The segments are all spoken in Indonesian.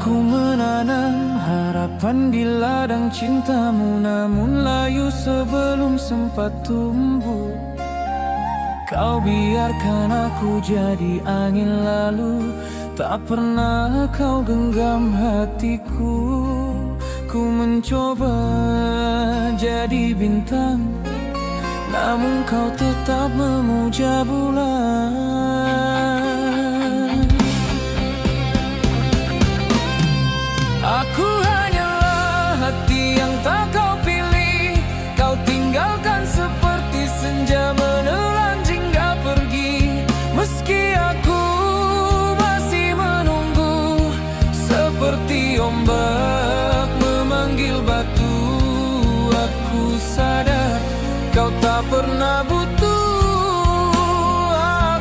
Aku menanam harapan di ladang cintamu, namun layu sebelum sempat tumbuh. Kau biarkan aku jadi angin lalu, tak pernah kau genggam hatiku. Ku mencoba jadi bintang, namun kau tetap memuja bulan. Aku hanyalah hati yang tak kau pilih, kau tinggalkan seperti senja menelan jingga pergi. Meski aku masih menunggu, seperti ombak memanggil batu. Aku sadar kau tak pernah butuh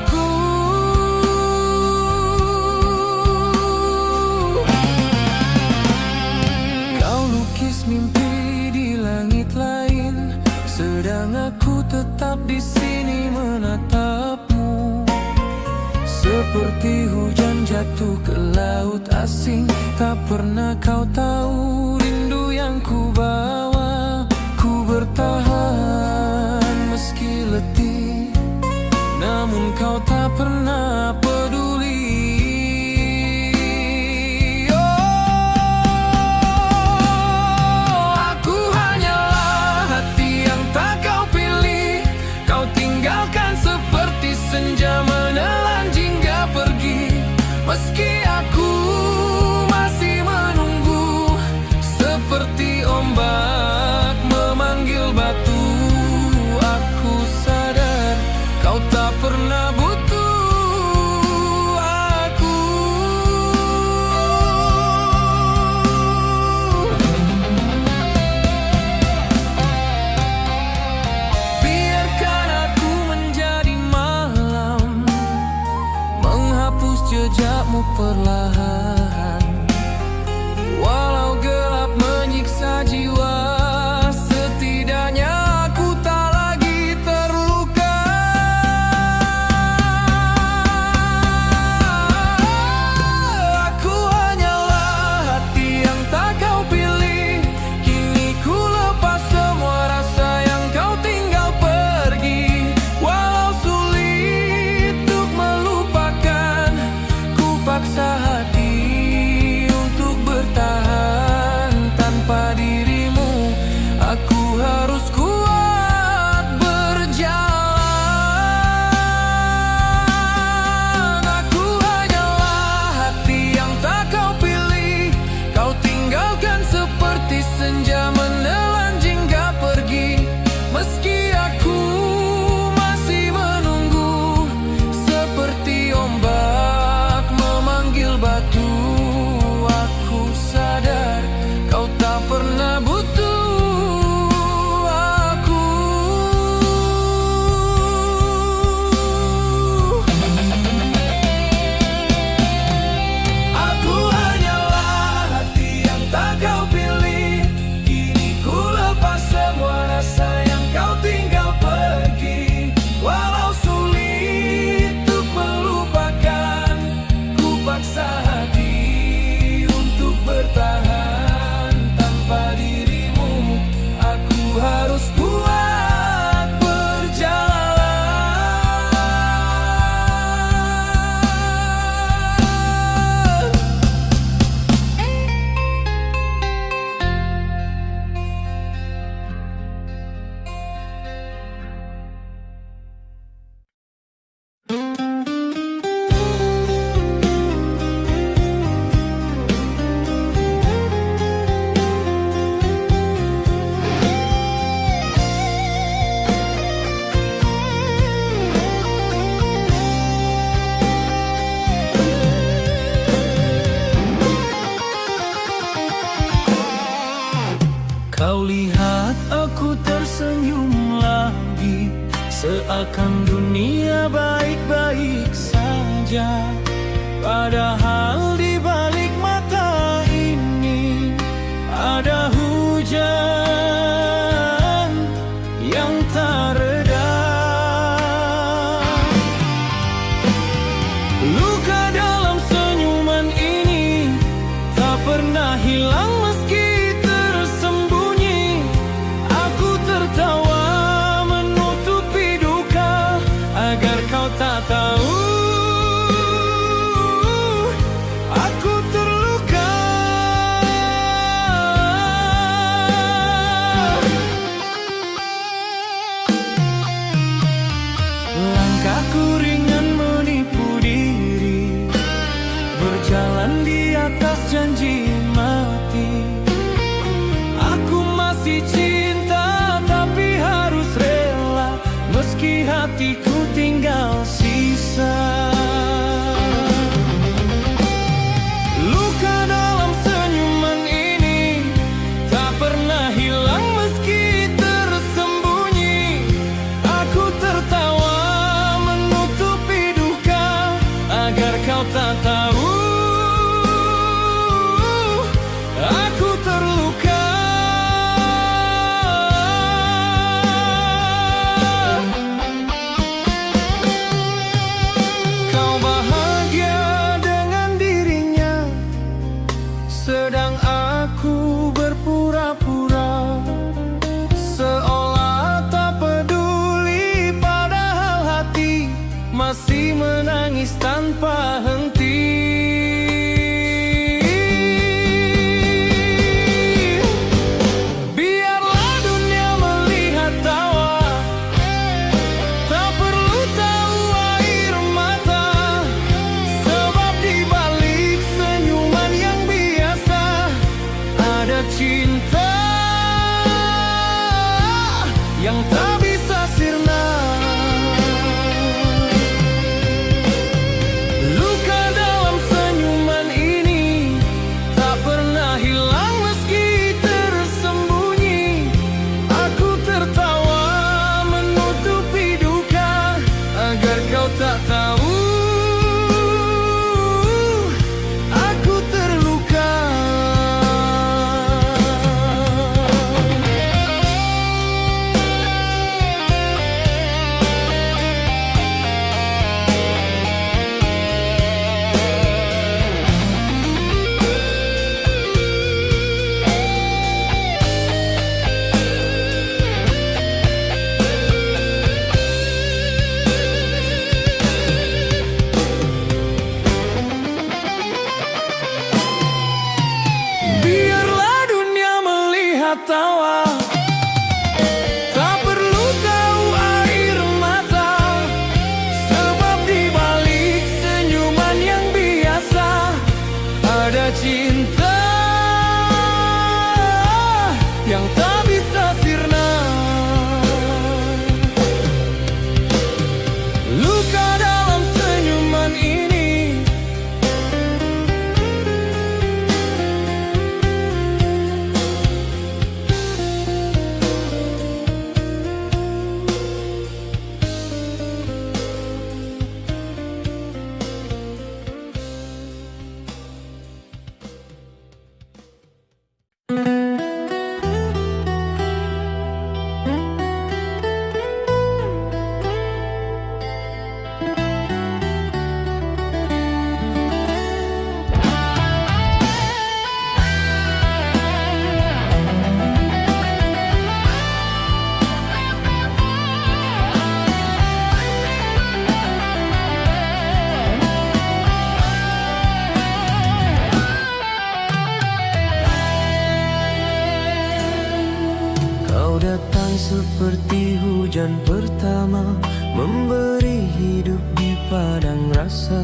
aku. Kau lukis mimpi di langit lain, sedang aku tetap di sini menatapmu. Seperti hujan jatuh ke laut asing, tak pernah kau tahu rindu yang ku bawa. Ku bertahan meski letih, namun kau tak pernah peduli. Oh, aku hanyalah hati yang tak kau pilih, kau tinggalkan seperti senja menelan jingga pergi. Meski aku masih menunggu, seperti ombak memanggil batu. Aku sadar kau tak pernah butuh aku. Biarkan aku menjadi malam, menghapus jejakmu perlahan. Walau gelap menyiksa jiwa, setidaknya aku tak lagi terluka. Aku hanyalah hati yang tak kau pilih, kini ku lepas semua rasa yang kau tinggal pergi. Walau sulit untuk melupakan, ku paksa hati untuk bertahan. Tanpa dirimu aku harus kuat berjalan. Aku hanyalah hati yang tak kau pilih, kau tinggalkan seperti senja menelan jingga pergi. Meski aku masih menunggu, seperti ombak memanggil batu. Aku sadar kau tak pernah butuh aku. Aku hanyalah hati yang tak kau pilih, kini ku lepas semua rasa yang kau tinggal pergi. Walau sulit untuk melupakan, ku paksa hati untuk bertahan. Tanpa dirimu aku harus kuat berjalan. Kau lihat aku tersenyum lagi, seakan dunia baik-baik saja. Padahal di balik mata ini ada hujan yang tak reda. Luka dalam senyuman ini tak hatiku tinggal sisa. Luka dalam senyuman ini tak pernah hilang meski tersembunyi. Aku tertawa menutupi duka agar kau tak tahu aku terluka. Kau bahagia dengan dirinya, sedang aku berpura-pura seolah tak peduli, padahal hati masih menangis tanpa henti. Biarlah dunia melihat tawa, tak perlu tahu air mata, sebab di balik senyuman yang biasa ada cinta yang tak bisa sirna. Luka dalam senyuman ini tak pernah hilang meski tersembunyi. Aku tertawa menutupi duka agar kau tak tahu aku terluka. Biarlah dunia melihat tawa, tak perlu tahu air mata, sebab di balik senyuman yang biasa ada cinta yang tak bisa sirna. Luka dalam senyuman ini kau datang seperti hujan pertama, memberi hidup di padang rasa.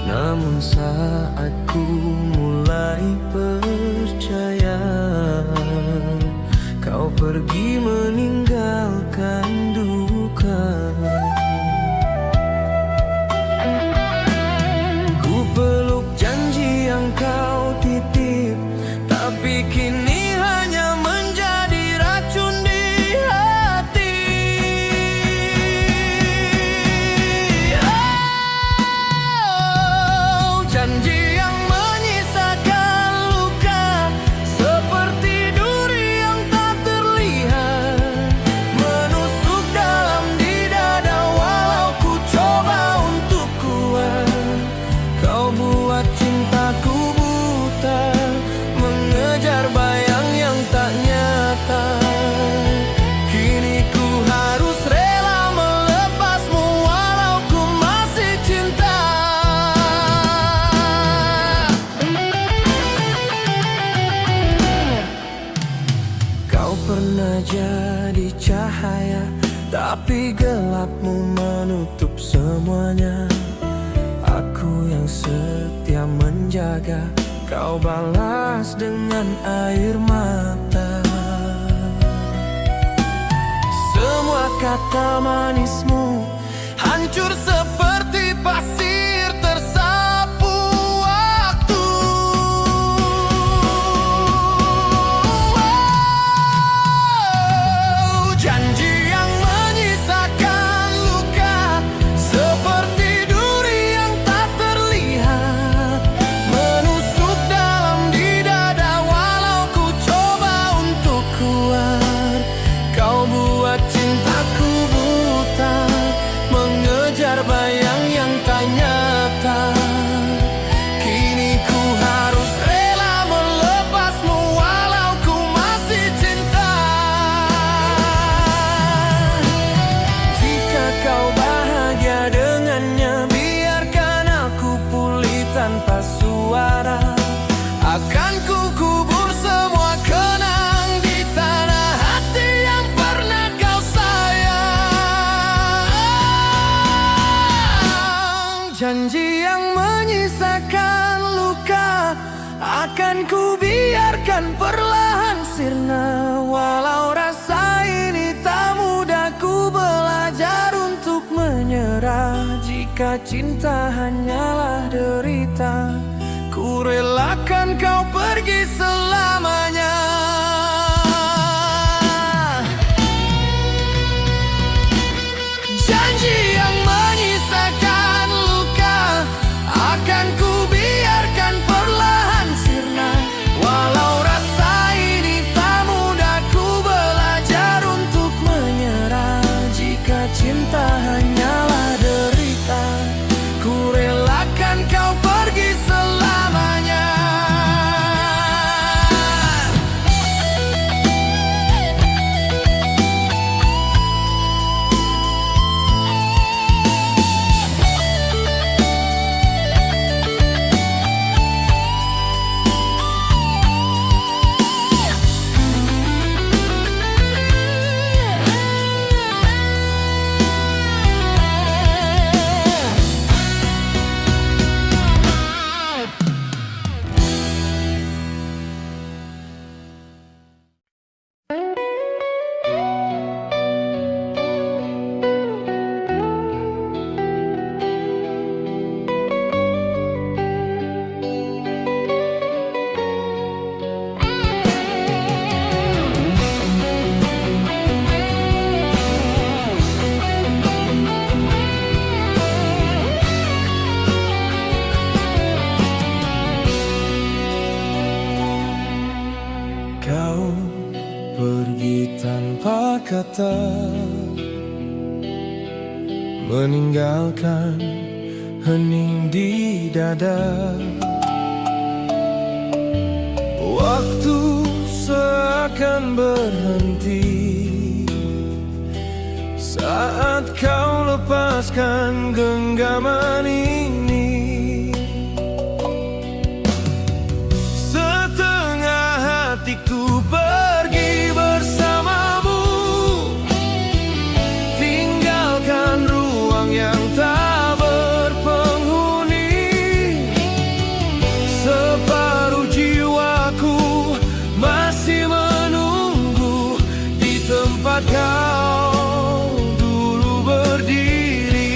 Namun saat ku mulai percaya, kau pergi meninggalkan duka. Ku peluk janji yang kau titip, tapi kini hanya menjadi racun di hati. Oh, janji yang menyisakan luka seperti duri yang tak terlihat, menusuk dalam di dada walau ku coba untuk kuat. Kau buat cintaku buta, mengejar bayang yang tak nyata. Kini ku harus rela melepasmu walau ku masih cinta. Kau pernah jadi cahaya, tapi gelapmu menutup semuanya. Aku yang setia menjaga, kau balas dengan air mata. Semua kata manismu hancur seperti pasir tersapu waktu. Janji yang menyisakan luka seperti duri yang tak terlihat, menusuk dalam di dada walau ku coba untuk kuat. Kau buat cintaku buta, mengejar bayang yang tak nyata. Kini ku harus rela melepasmu walau ku masih cinta. Jika kau bahagia dengannya, biarkan aku pulih tanpa suara. Akan ku kubur semua kenang di tanah hati yang pernah kau sayang. Janji yang menyisakan luka akan ku biarkan perlahan sirna. Walau rasa ini tak mudah, ku belajar untuk menyerah. Jika cinta hanyalah derita, ku relakan kau pergi selamanya. Janji yang menyisakan luka akan ku biarkan perlahan sirna. Walau rasa ini tak mudah, ku belajar untuk menyerah. Jika cinta hanyalah derita, ku relakan kau pergi selamanya. Kau pergi tanpa kata, meninggalkan hening di dada. Waktu seakan berhenti saat kau lepaskan genggaman ini. Setengah hatiku pergi bersamamu, tinggalkan ruang yang tak berpenghuni. Separuh jiwaku masih menunggu di tempat kau dulu berdiri.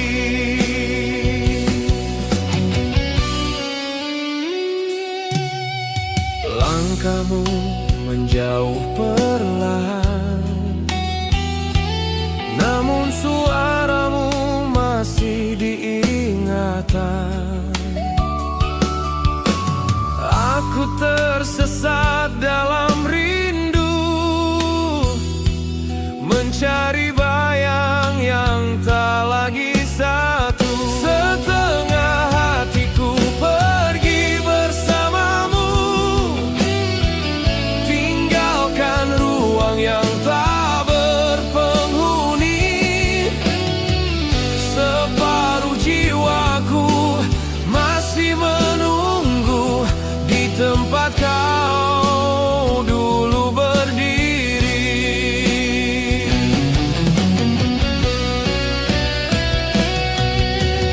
Langkahmu menjauh perlahan, namun suaramu masih diingatan. Aku tersesat dalam rindu, mencari bayang yang tak lagi satu. Setengah hatiku pergi bersamamu, tinggalkan ruang yang tak berpenghuni. Separuh jiwaku masih menunggu di tempat kau dulu berdiri.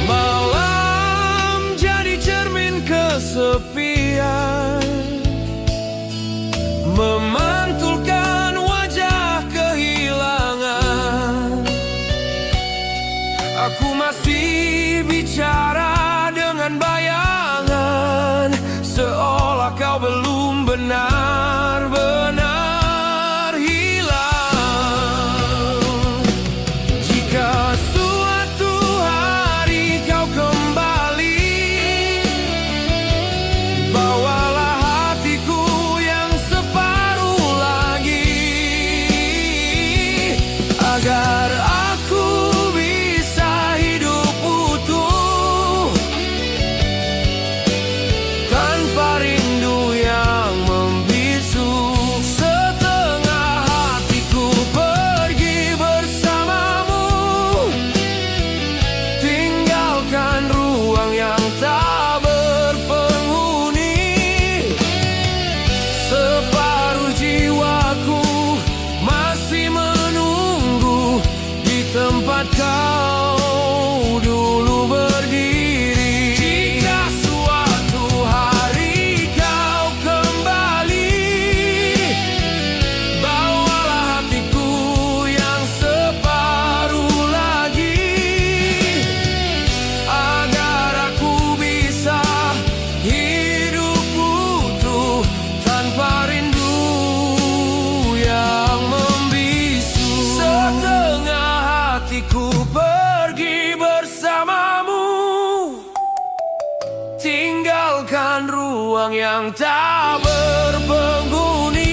Malam jadi cermin kesepian, memantulkan wajah kehilangan. Aku masih bicara dengan bayangan, seolah kau belum benar-benar hilang. Jika suatu hari kau kembali, bawalah hatiku yang separuh lagi, agar aku bisa hidup utuh tanpa rindu yang membisu. Setengah hatiku pergi bersamamu, tinggalkan ruang yang tak berpenghuni. Separuh jiwaku masih menunggu di tempat kau dulu berdiri. Jika suatu hari kau kembali, bawalah hatiku yang separuh lagi, agar aku bisa hidup utuh tanpa rindu yang membisu. Setengah hatiku pergi bersamamu, tinggalkan ruang yang tak berpenghuni.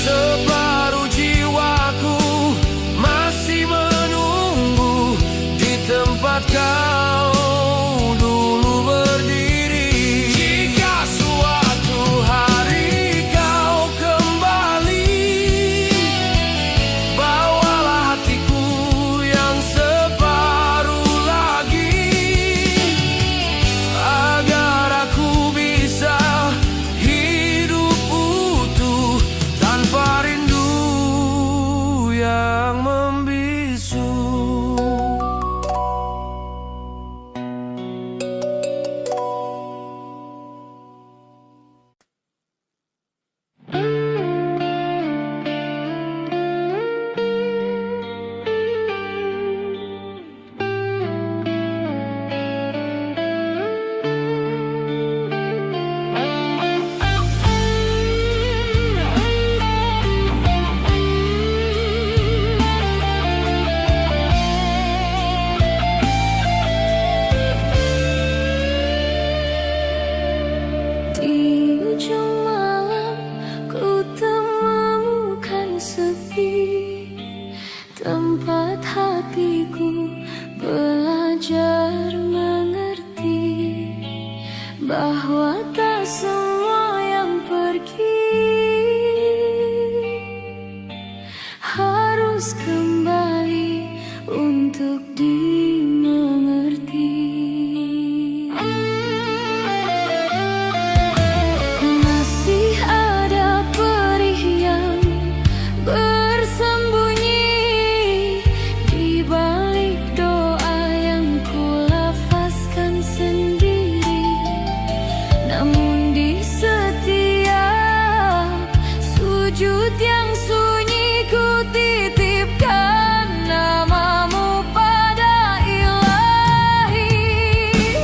Separuh jiwaku masih menunggu di tempat kau dulu berdiri. Jika suatu hari kau kembali, bawalah hatiku yang separuh lagi, agar aku bisa hidup utuh tanpa rindu yang membisu. Di ujung malam ku temukan sepi, tempat hatiku belajar mengerti bahwa tak semua yang pergi harus kembali untuk dimengerti. Masih ada perih yang bersembunyi di balik doa yang ku lafazkan sendiri. Namun di setiap sujud yang sunyi ku titipkan namamu pada ilahi.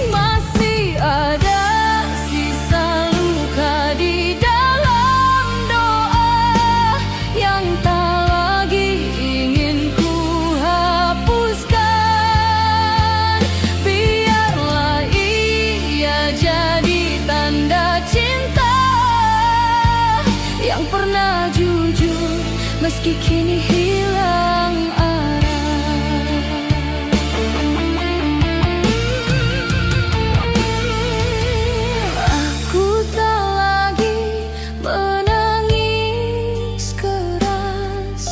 Masih ada sisa luka di dalam doa yang tak lagi ingin ku hapuskan. Biarlah ia jadi tanda cinta yang pernah jujur meski kini hilang arah. Aku tak lagi menangis keras,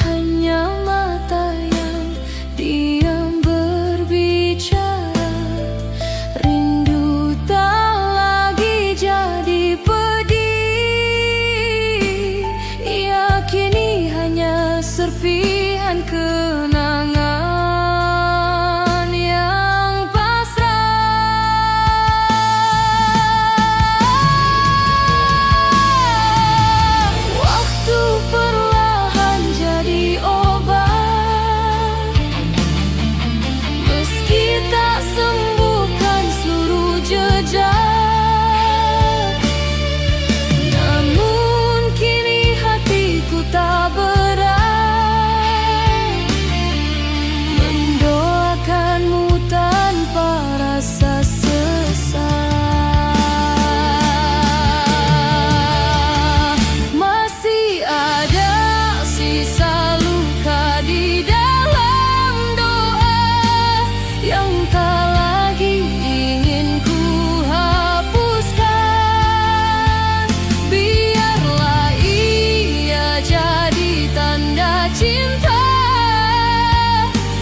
hanya mata yang diam berbicara. Rindu tak lagi jadi pedih, ia kini hanya serpihan kenangan yang pasrah. Waktu perlahan jadi obat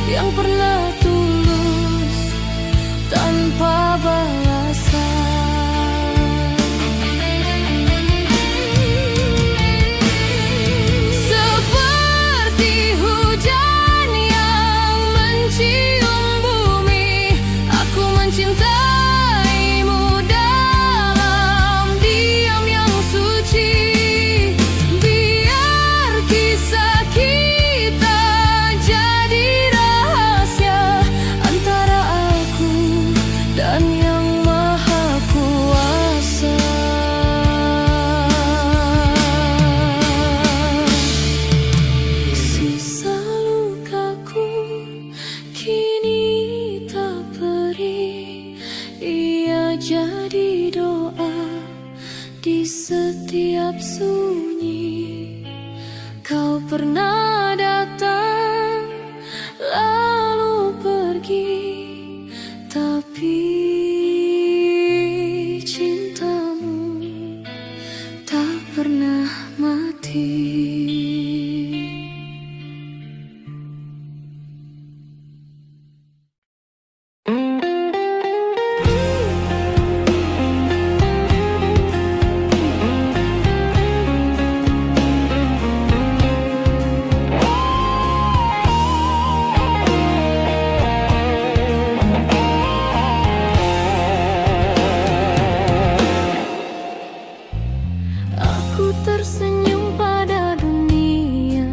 yang pernah tulus tanpa balasan. Seperti hujan yang mencium bumi, aku mencintaimu dalam diam yang suci. Biar kisah kita jadi rahasia antara aku dan Yang Maha Kuasa. Sisa lukaku kini tak perih, ia jadi doa di setiap sunyi. Kau pernah datang lalu pergi, tapi cintamu tak pernah mati. Aku tersenyum pada dunia,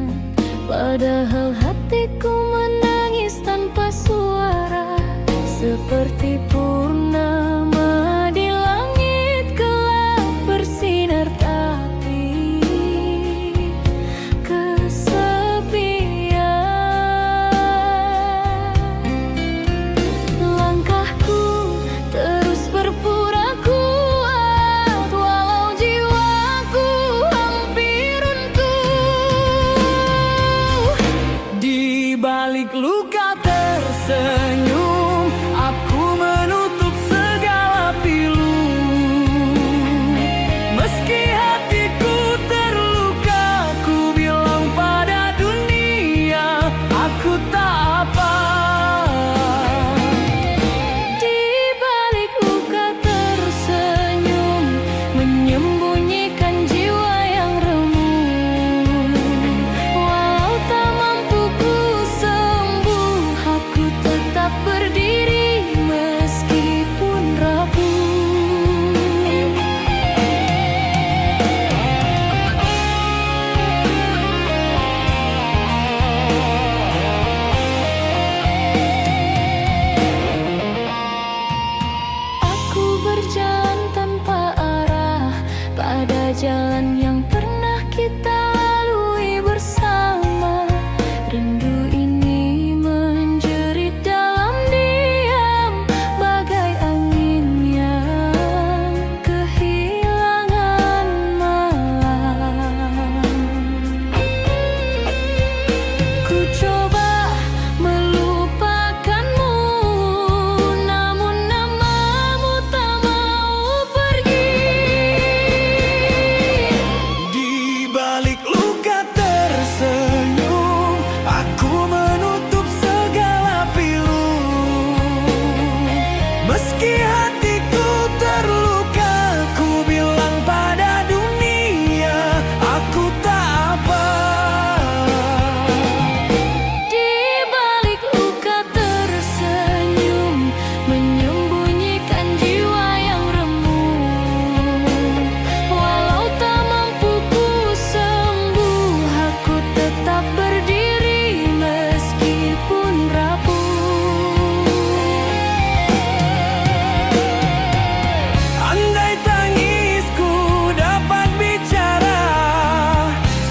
padahal hatiku menangis tanpa suara. Seperti purnama di langit gelap bersinar, tapi kesepian. Langkahku terus berpura kuat, walau jiwaku hampir runtuh. Di balik luka tersenyum, aku menutup segala pilu. Meski hatiku terluka, ku bilang pada dunia, aku tak apa. Di balik luka tersenyum, menyembunyikan jiwa yang remuk. Walau tak mampu ku sembuh, aku tetap berdiri meskipun rapuh. Aku berjalan tanpa arah pada jalan yang pernah kita lalui bersama. Rindu ini menjerit dalam diam, bagai angin yang kehilangan malam. Ku coba melupakanmu, namun namamu tak mau pergi. Di balik luka tersenyum, aku menutup segala pilu. Meski hatiku terluka, ku bilang pada dunia, aku tak apa. Di balik luka tersenyum, menyembunyikan jiwa yang remuk. Walau tak mampu ku sembuh, aku tetap berdiri meskipun rapuh. Andai tangisku dapat bicara,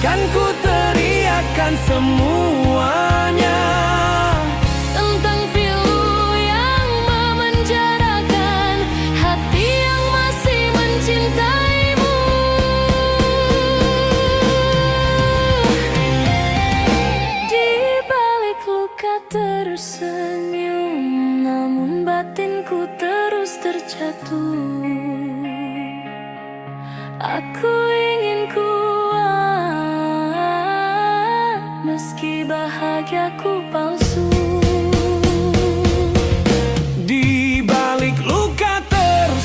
kan ku teriakkan semuanya. Tentang pilu yang memenjarakan hati yang masih mencintaimu. Di balik luka tersenyum, namun batinku terus terjatuh. Aku ingin kuat meski bahagiaku palsu.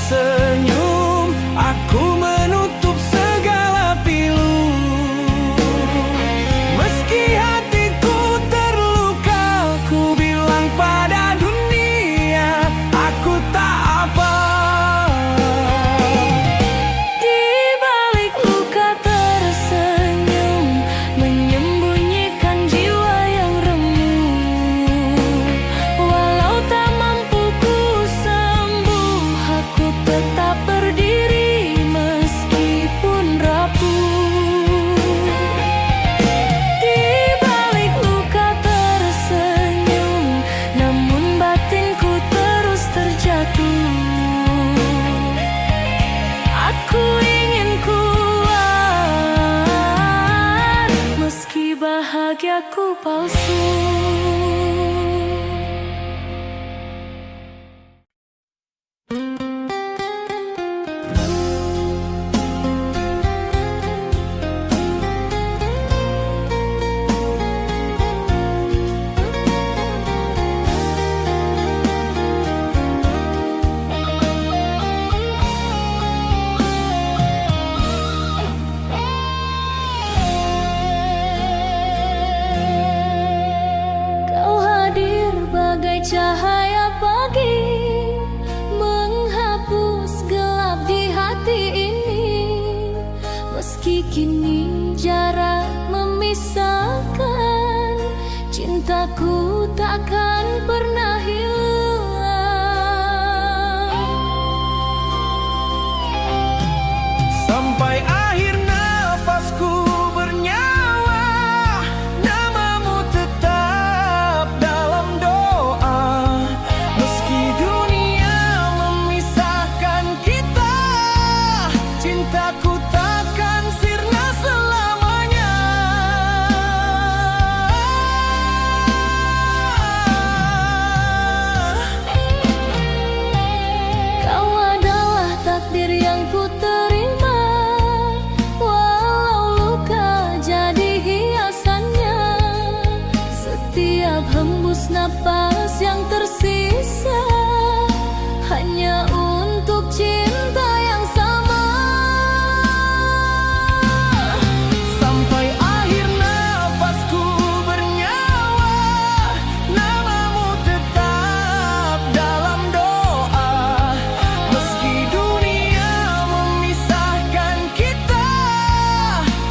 tersenyum, aku menutup segala pilu. Meski hatiku terluka, ku bilang pada dunia aku tak apa. Di balik luka tersenyum, menyembunyikan jiwa yang remuk. Walau tak mampu ku sembuh, aku tetap berdiri meskipun rapuh. Di balik luka tersenyum, namun batinku terus terjatuh. Aku ingin kuat, meski bahagiaku palsu. Kau hadir bagai cahaya pagi, menghapus gelap di hati ini. Meski kini jarak memisahkan, cintaku takkan pernah hilang. Sampai akhir nafasku bernyawa, namamu tetap dalam doa. Meski dunia memisahkan kita, cintaku takkan sirna selamanya. Kau adalah takdir yang ku terima, walau luka jadi hiasannya. Setiap hembus napas yang tersisa, hanya untuk cinta yang sama. Sampai akhir nafasku bernyawa, namamu tetap dalam doa. Meski dunia memisahkan kita,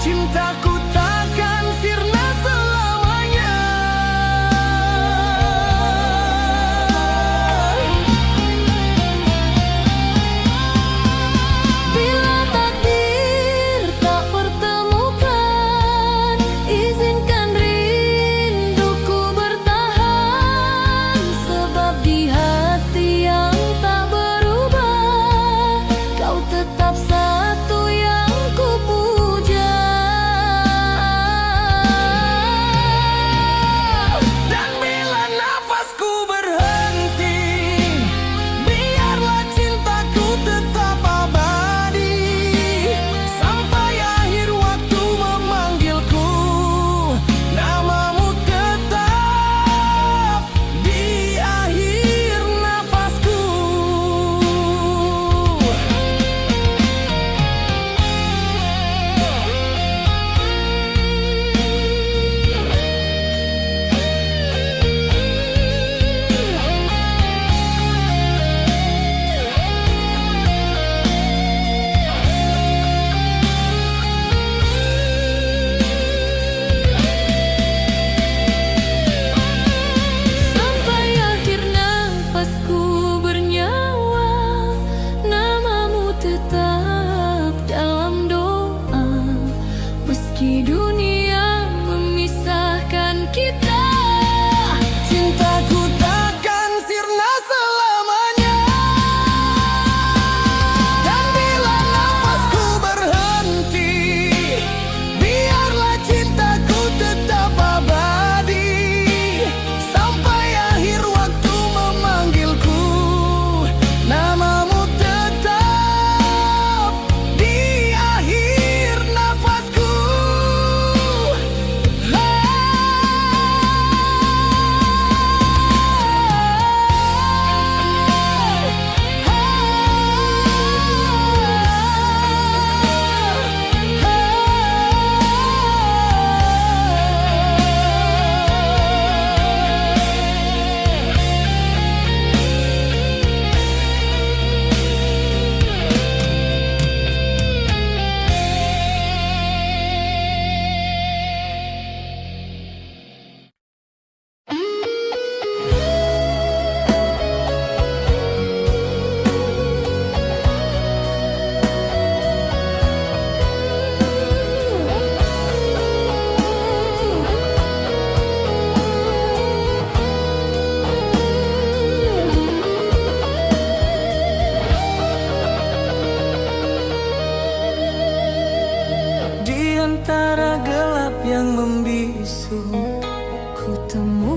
cintaku takkan sirna selamanya.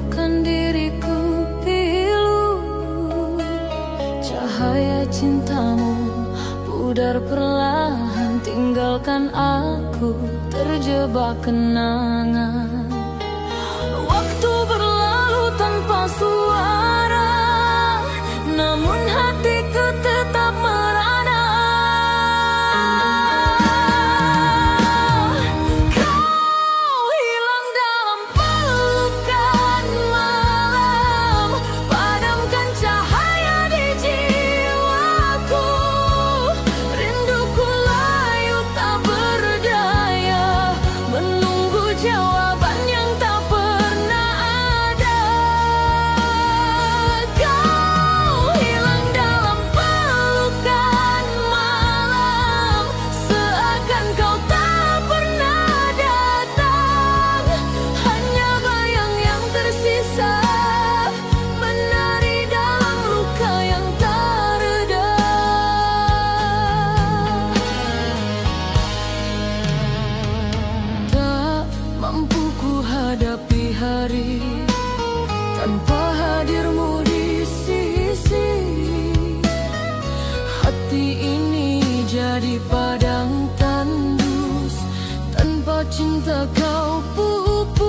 rindukan diriku pilu. Cahaya cintamu pudar perlahan, tinggalkan aku terjebak kenangan. Waktu berlalu tanpa suara, namun hatiku tetap merana. Kau hilang dalam pelukan malam, padamkan cahaya di jiwaku. Rinduku layu tak berdaya, menunggu jawaban yang tak pernah ada. Kau hilang dalam pelukan malam, seakan kau tak pernah datang. Hanya bayang yang tersisa, menari dalam luka yang tak reda. Tak mampu ku hadapi hari tanpa hadirmu di sisi. Hati ini jadi padang tandus, tanpa cinta kau pupus.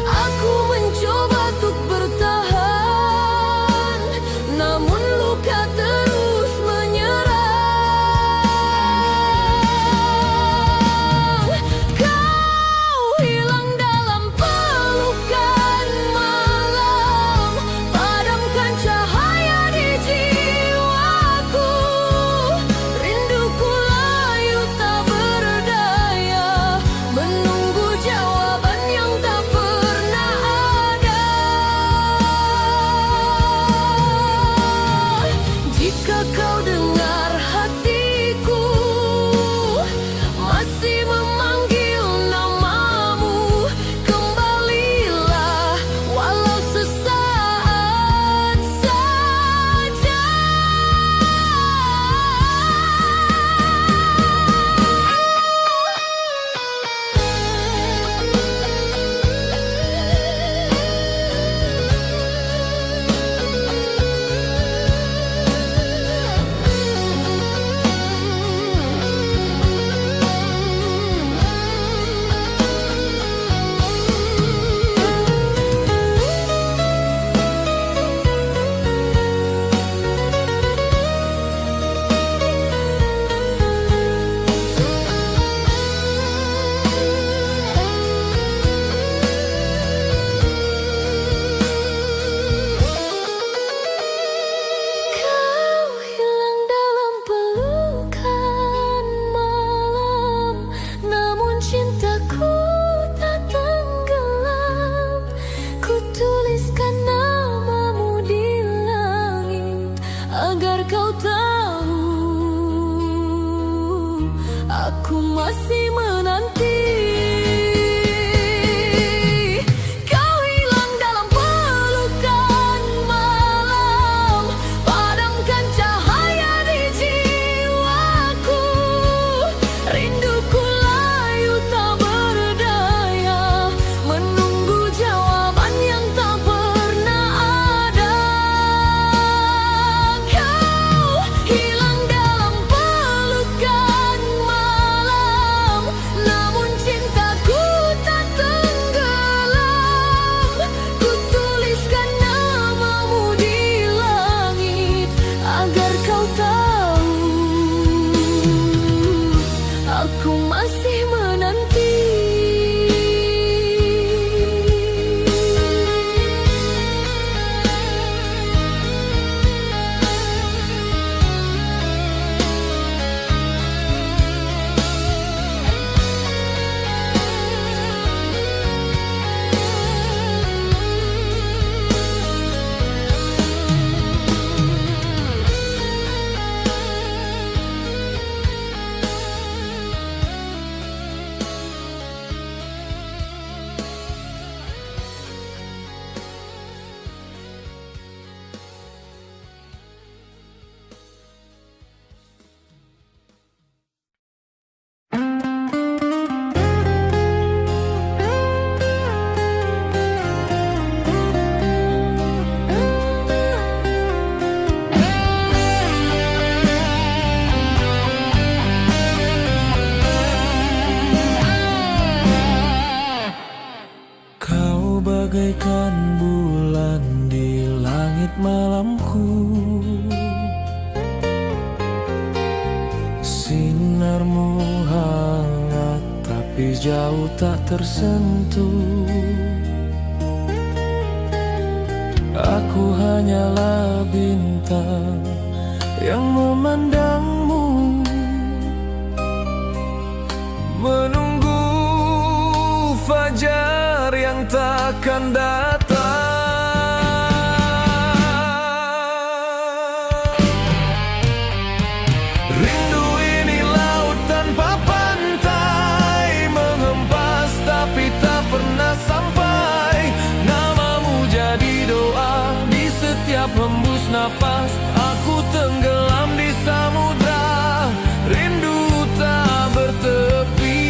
Aku mencoba untuk bertahan, namun luka terus menyerang. Kau hilang dalam pelukan bagaikan bulan di langit malamku. Sinarmu hangat tapi jauh tak tersentuh. Aku hanyalah bintang yang memandangmu, menunggu fajar yang takkan datang. Rindu ini laut tanpa pantai, menghempas tapi tak pernah sampai. Namamu jadi doa di setiap hembus napas. Aku tenggelam di samudra, rindu tak bertepi.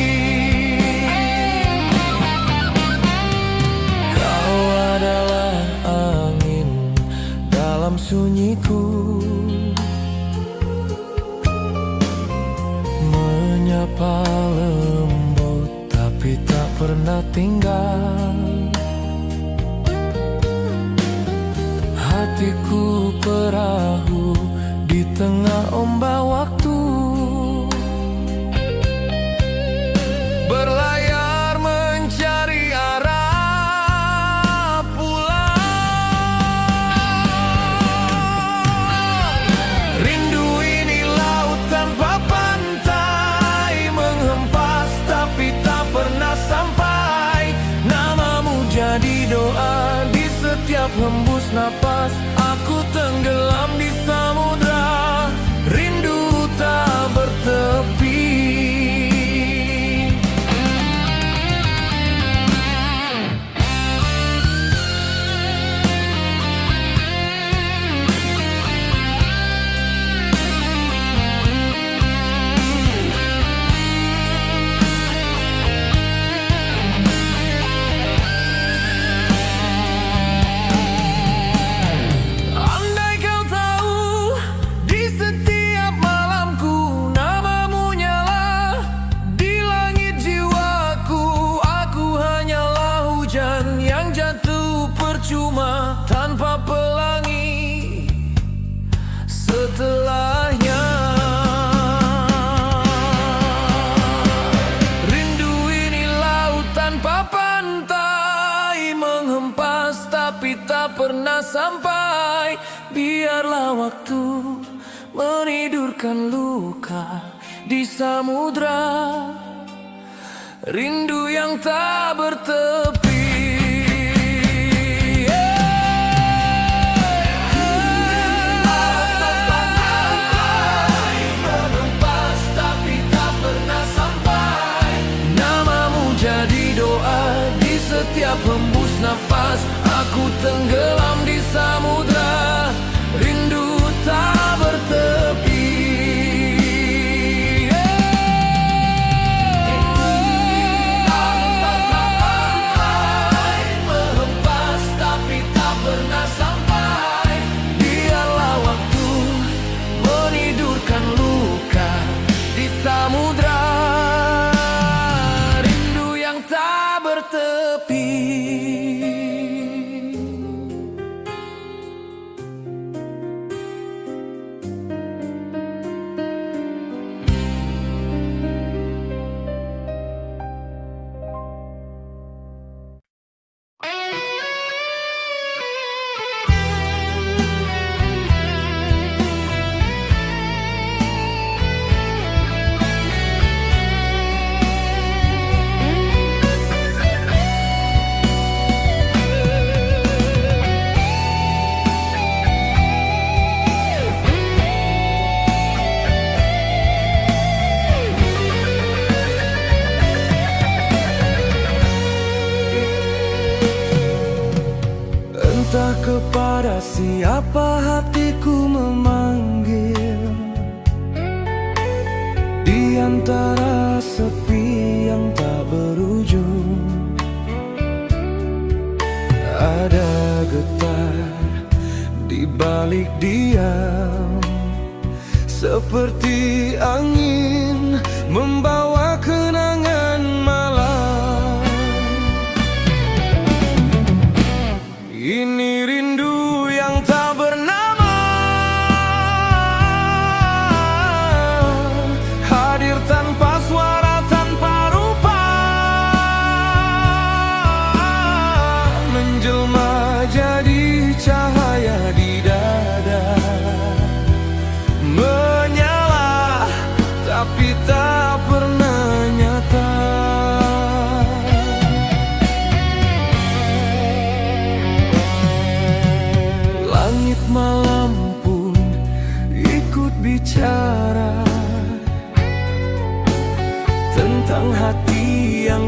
Kau adalah angin dalam sunyiku, menyapa lembut tapi tak pernah tinggal. Hatiku perahu di tengah ombak waktu, berlayar mencari arah pulang. Rindu ini laut tanpa pantai, menghempas tapi tak pernah sampai. Namamu jadi doa di setiap hembus napas. Aku tenggelam di samudra, rindu tak bertepi. Cuma tanpa pelangi setelahnya. Rindu ini laut tanpa pantai, menghempas tapi tak pernah sampai. Biarlah waktu menidurkan luka di samudra, rindu yang tak bertepi. Setiap hembus napas, aku tenggelam di samudra, rindu tak bertepi. Menghempas tapi tak pernah sampai. Biarlah waktu menidurkan luka di samudra, rindu yang tak bertepi. Entah kepada siapa hatiku memanggil, di antara sepi yang tak berujung. Ada getar di balik diam, seperti angin membawa kenangan malam.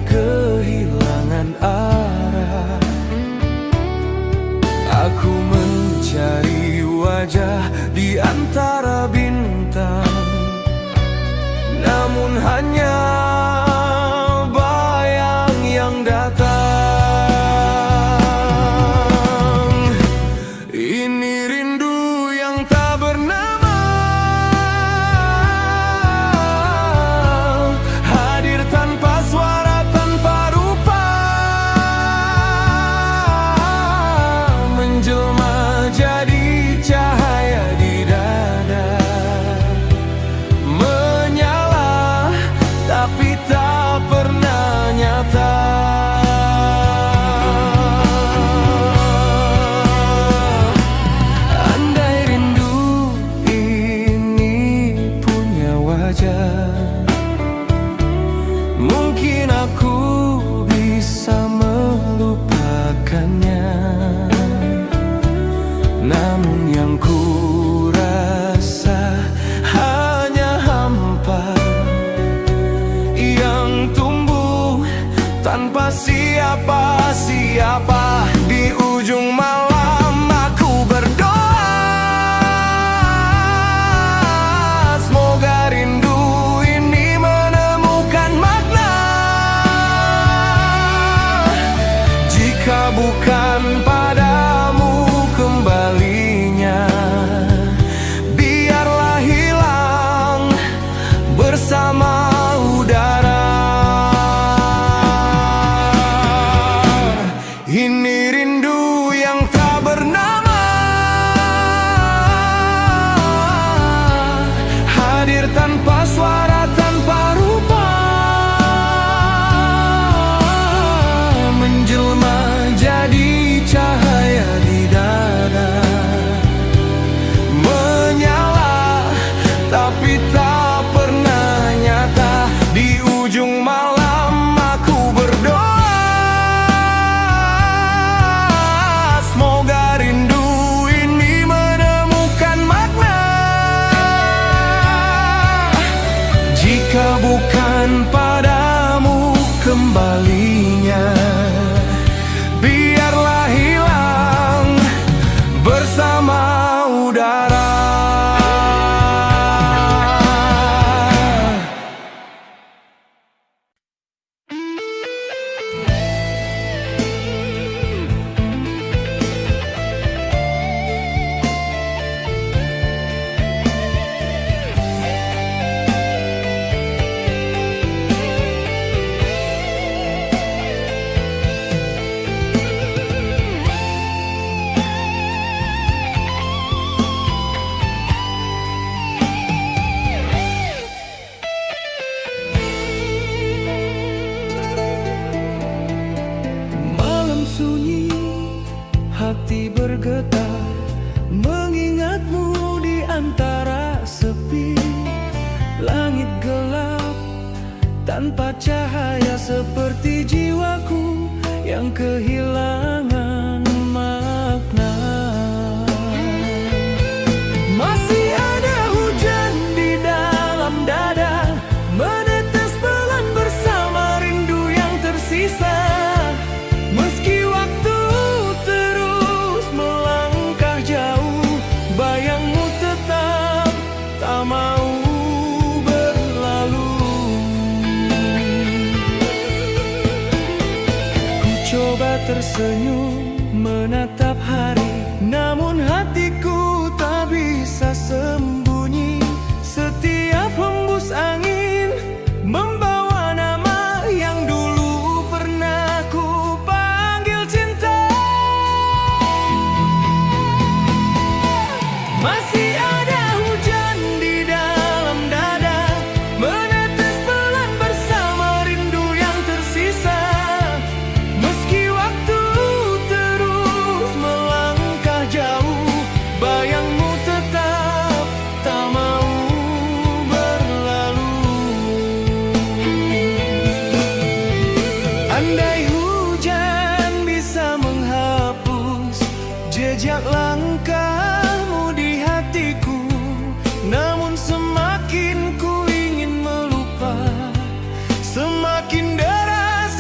kehilangan arah. Aku mencari wajah di antara bintang, namun hanya bayang yang datang. Ini rindu yang tak bernama, hadir tanpa suara, tanpa rupa, menjelma jadi cahaya di dada, menyala tapi tak pernah nyata. Andai rindu ini punya wajah, mungkin aku bisa melupakannya. Namun yang ku rasa hanya hampa yang tumbuh tanpa siapa-siapa. Di ujung malam aku berdoa, semoga rindu ini menemukan makna. Jika bukan padamu kembalinya, biarlah hilang bersama udara. Ini rindu yang tak bernama, hadir tanpa suara, tanpa rupa, menjelma jadi cahaya di dada, menyala tapi tak pernah nyata. Di ujung malam aku berdoa, semoga rindu ini menemukan makna. Jika bukan padamu kembalinya, biarlah hilang bersama udara. Malam sunyi, hati bergetar, mengingatmu di antara sepi. Langit gelap tanpa cahaya, seperti jiwaku yang kehilangan makna. Masih ada hujan di dalam dada, menetes pelan bersama rindu yang tersisa. Meski waktu terus melangkah jauh, bayangmu tetap tak mau berlalu. Ku coba tersenyum menatap hari, namun hatiku tak bisa sembunyi. Setiap hembus angin membawa nama yang dulu pernah ku panggil cinta. Masih ada hujan di dalam dada, menetes pelan bersama rindu yang tersisa. Meski waktu terus melangkah jauh, bayangmu tetap tak mau berlalu. Andai hujan bisa menghapus jejak langkahmu di hatiku, namun semakin ku ingin melupa, semakin deras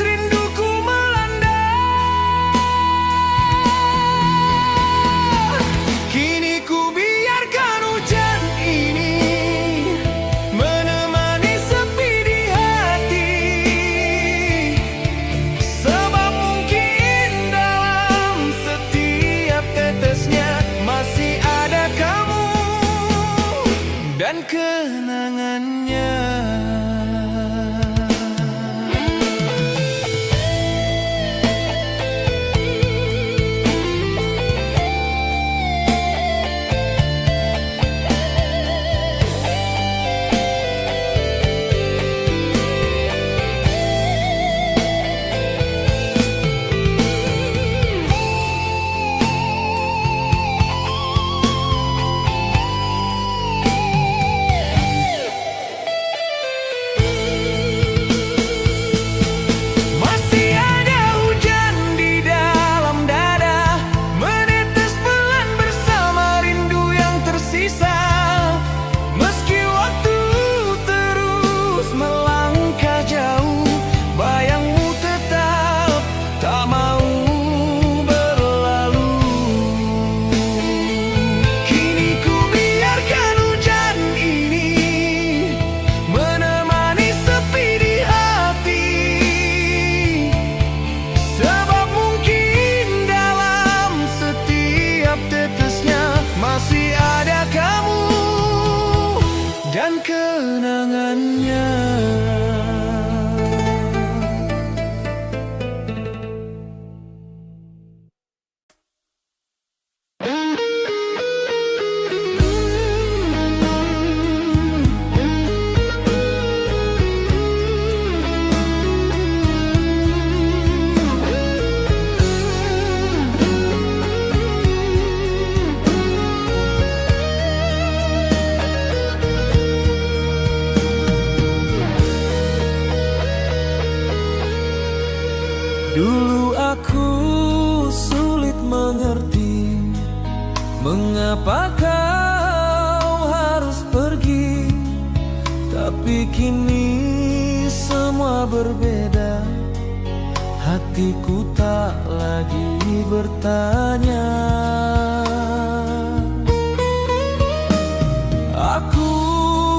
Mengapa kau harus pergi? Tapi kini semua berbeda. Hatiku tak lagi bertanya. Aku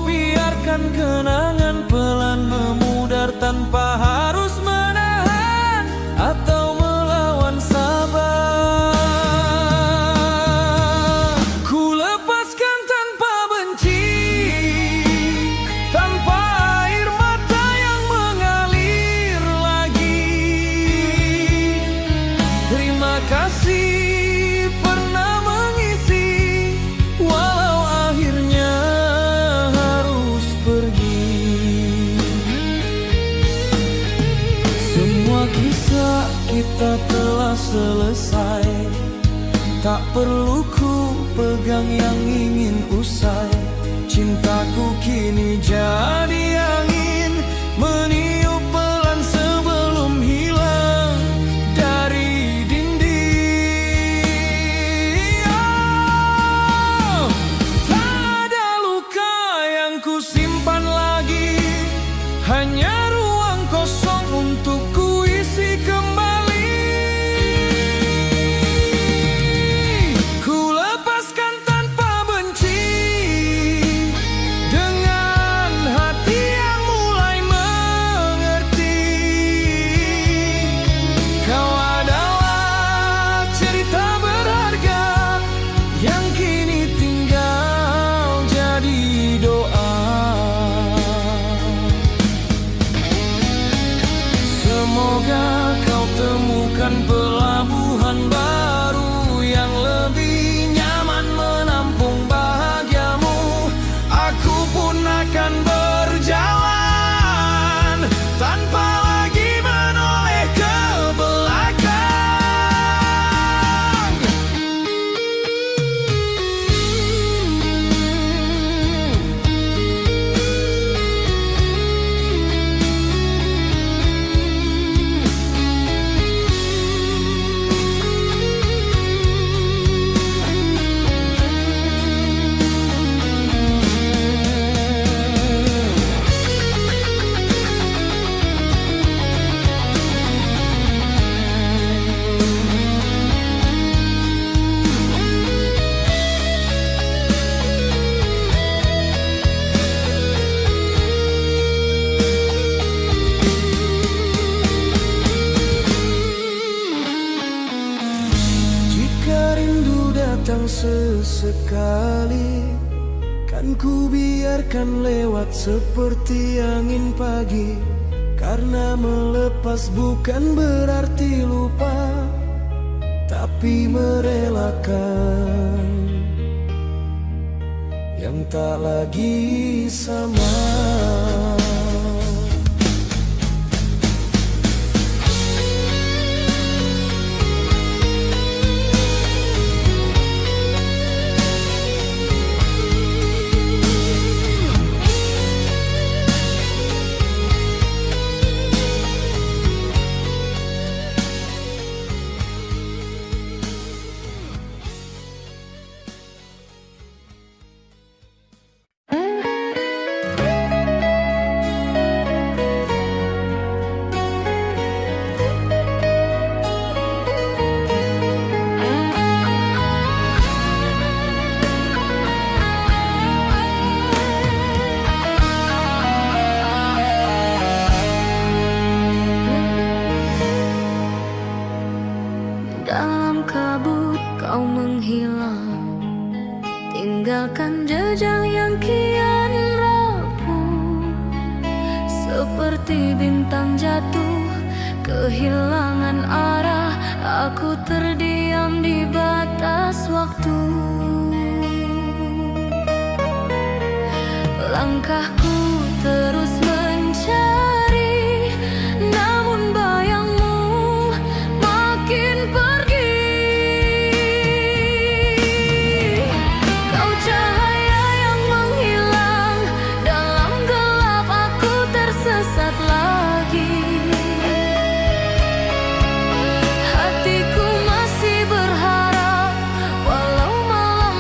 biarkan kenangan pelan memudar tanpa harus menahan atau melawan sabar. Ku lepaskan tanpa benci, tanpa air mata yang mengalir lagi. Terima kasih pernah mengisi, walau akhirnya harus pergi. Semua kisah kita telah selesai. Tak perlu ku pegang yang ingin usai. Cintaku kini jadi angin, meniup pelan sebelum hilang dari dinding. Oh, tak ada luka yang ku simpan lagi, hanya ruang kosong untuk ku isi kembali. Ku lepaskan tanpa benci, dengan hati yang mulai mengerti. Kau adalah cerita berharga yang kini tinggal jadi doa. Semoga kau temukan pelabuhan baru yang lebih nyaman menampung bahagiamu. Aku pun akan berjalan tanpa lagi menoleh ke belakang. Jika rindu datang sesekali, kan ku biarkan lewat seperti angin pagi. Karena melepas bukan berarti lupa, tapi merelakan yang tak lagi sama. Dalam kabut kau menghilang, tinggalkan jejak yang kian rapuh. Seperti bintang jatuh, kehilangan arah. Aku terdiam di batas waktu. Langkahku terus mencari, namun bayangmu makin pergi. Kau cahaya yang menghilang, dalam gelap aku tersesat lagi. Hatiku masih berharap, walau malam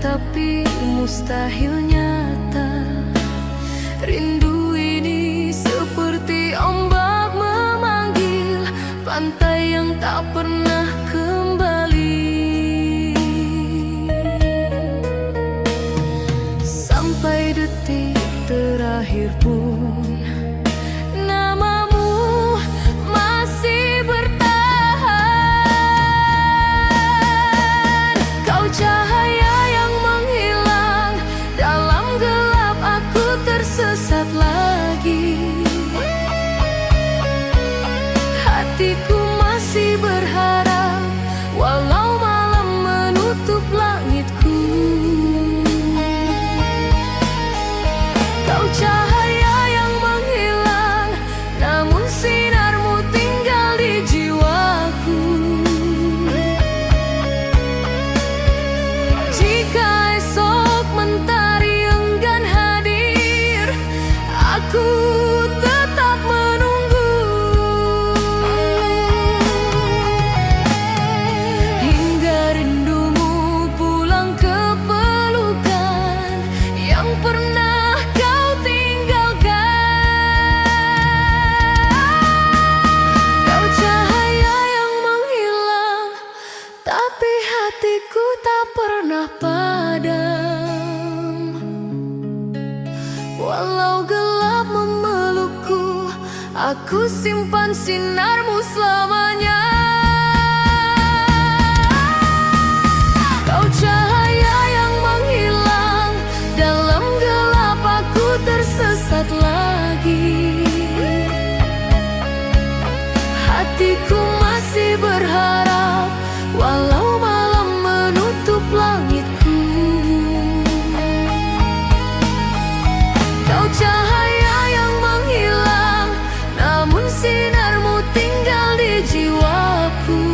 tapi mustahil nyata. Rindu ini seperti ombak memanggil pantai yang tak pernah kembali. Sampai detik terakhir pun namamu masih bertahan. Kau cahaya yang menghilang dalam gelap, aku tersesat lagi. Hatiku masih berharap walau malam menutup langitku. Kau cahaya yang menghilang, namun sinarmu tinggal di jiwaku. Jika esok mentari enggan hadir, aku tetap menunggu. Hingga rindumu pulang ke pelukan yang pernah kau tinggalkan. Kau cahaya yang menghilang, tapi hatiku tak pernah padam. Walau gelap memelukku, aku simpan sinarmu selamanya. Kau cahaya yang menghilang dalam gelap, aku tersesat lagi. Hatiku masih berharap walau malam menutup langitku. Kau cahaya yang menghilang, namun sinarmu tinggal di jiwaku.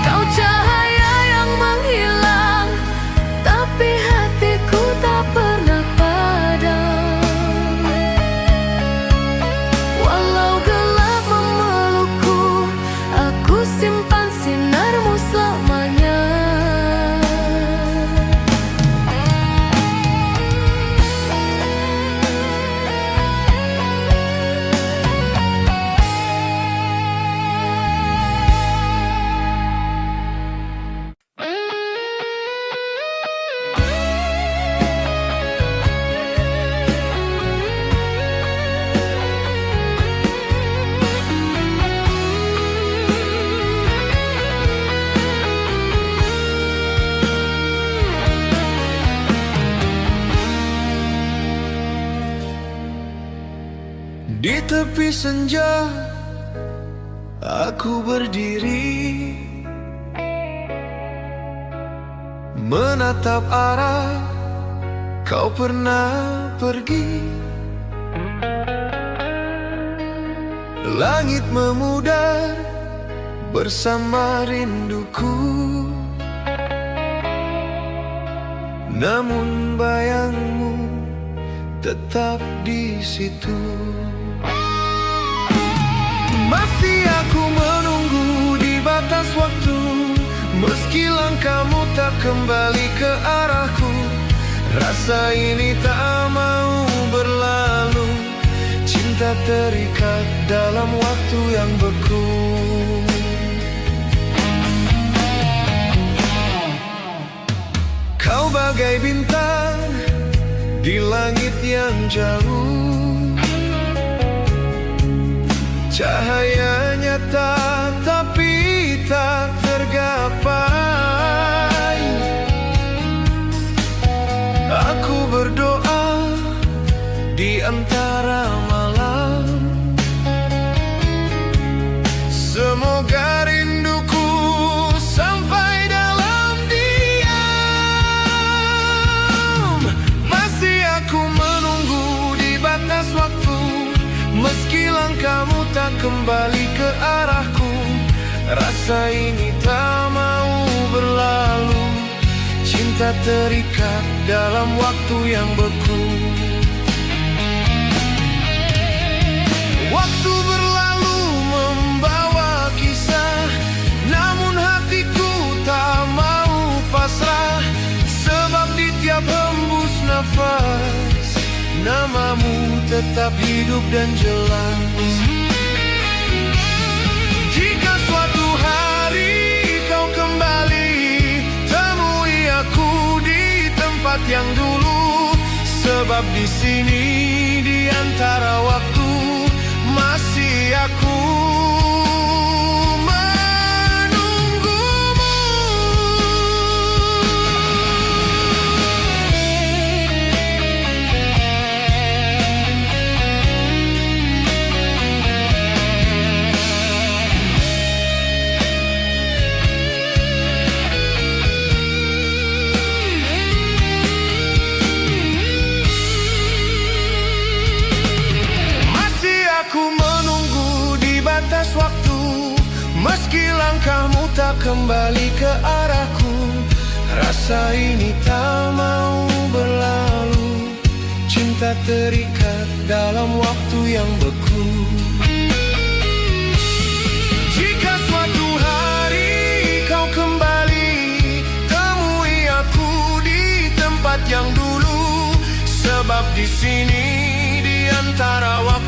Kau cahaya yang menghilang, tapi hatiku tak pernah padam. Walau gelap memelukku, aku simpan sinarmu selamanya. Di tepi senja aku berdiri, menatap arah kau pernah pergi. Langit memudar bersama rinduku, namun bayangmu tetap di situ. Masih aku menunggu di batas waktu, meski langkahmu tak kembali ke arahku. Rasa ini tak mau berlalu, cinta terikat dalam waktu yang beku. Kau bagai bintang di langit yang jauh, cahaya nyata tapi tak tergapai. Aku berdoa di antara malam, semoga rinduku sampai dalam diam. Masih aku menunggu di batas waktu, meski langkahmu tak kembali ke arahku. Rasa ini tak mau berlalu, cinta terikat dalam waktu yang beku. tetap hidup dan jelas. Jika suatu hari kau kembali, temui aku di tempat yang dulu. Sebab di sini di antara waktu masih aku menunggumu. Aku menunggu di batas waktu, meski langkahmu tak kembali ke arahku. Rasa ini tak mau berlalu, cinta terikat dalam waktu yang beku. Jika suatu hari kau kembali, temui aku di tempat yang dulu. Sebab di sini di antara waktu